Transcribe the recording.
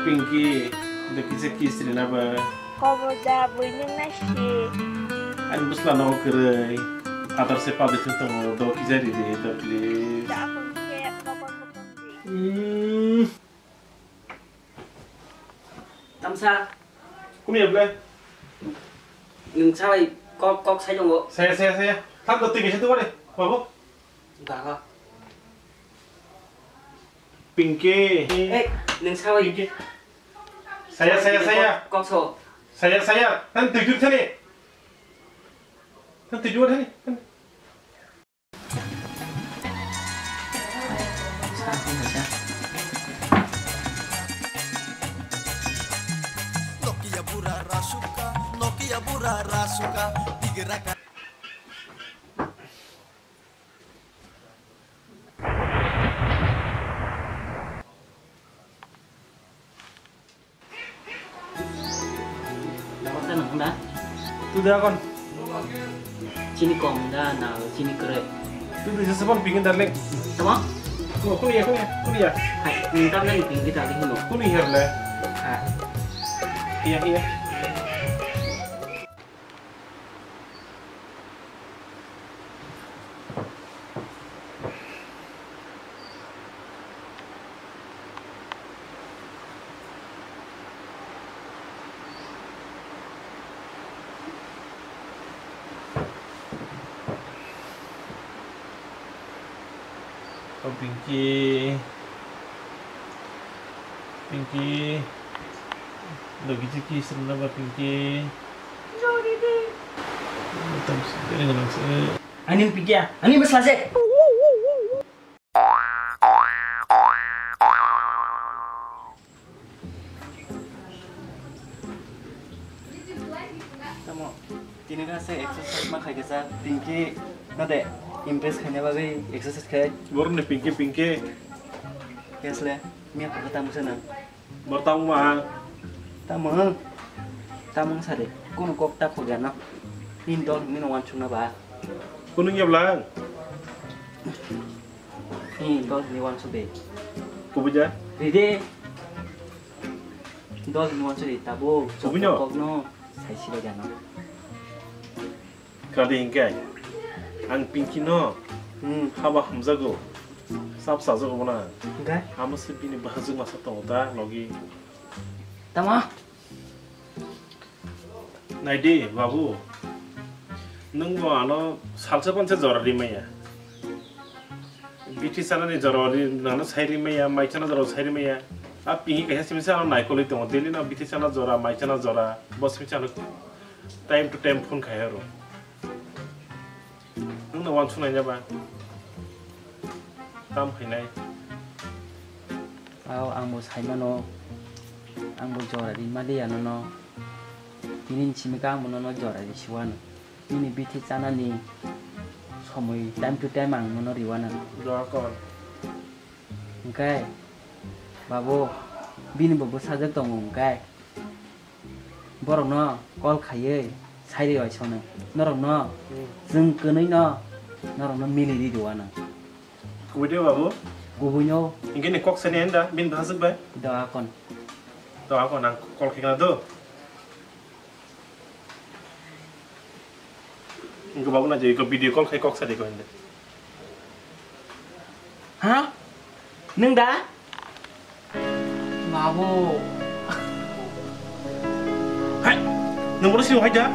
Pinky, udah kisah napa? Kau dah bunyi nasi. An bus lah nong kerai. Atar sepa betul tong do kisah di do please. Tak aku kayak kapan. Tamsa, Kumi ya boleh? nung sao kok saya dong Saya. Kan do tinggi situ boleh? Babu? enggak kok. Pinky. Nung sao Pinky. Saya. kok so. Saya. Kan tidur sini. Kan tidur sini. Kan. Nokia pura rasuka digerakkan. Dapat nang dah. Tu dah kon. Sini kom dah na sini kere. Tu bisa sepon pingin darling. Sama? Kuni ya. Hai, minta nang pinggir tadi ngono. Kuni herle. Ah, Iya. Oh Pinky, lagi ciki seru apa Pinky? Sorry deh. Tam ini nggak sih. anin pikir. Anin selesai. Tamo, ini kan saya exercise mah kayak gitu. Tinggi, nade impress kayaknya bagai exercise kayak. Baru nih Pinky. Yes le, mi aku ketemu sana. Bertamu mah. Tamang sare. Kuno kok tak pegana. Indol minuman cuna ba. Kuning ya belang. Indol minuman sube. Kubuja. Ride. Indol minuman sube tabu. Kubunya? Kok no. Saya sih gana. Kali ingkai. Ang Pinky no. Haba hamzago. Sab sazo ko na. Enggak. Hama sepi ni bahasa masa tahu ta logi. Tama. Naidi babu. Nunggu ano salsa panca jora di maya. Biti sana ni jora di nana sairi maya, mai chana jora sairi maya. Ap Pinky kaya sih misalnya naik kulit tuh, deli na biti sana jora, mai chana jora, bos misalnya time to time phone kaya ro. Nunggu wan sunai jaba. Tam khinai. Aw ang mo sai mano. Ang mo jora di mali ano no. Tinin chimika mo no jora di siwan. Ini biti sana ni. Somoy time to time ang mo no riwana. Doa kon. Okay. Babu, bini babu sajak dong okay. Borong no kol khaye sairi oi sone. Norong no jeng kenai no. Norong no mili di duwana. Kubuja babu. Gubunyo Ingin ni kok seni enda, bin bahasa bay. doa kon. Doa kon nang kol kikana do. Ingin babu na jadi ko video call kay kok sadi ko enda. Hah? Neng dah? Babu. Hai, nang boleh sih aja.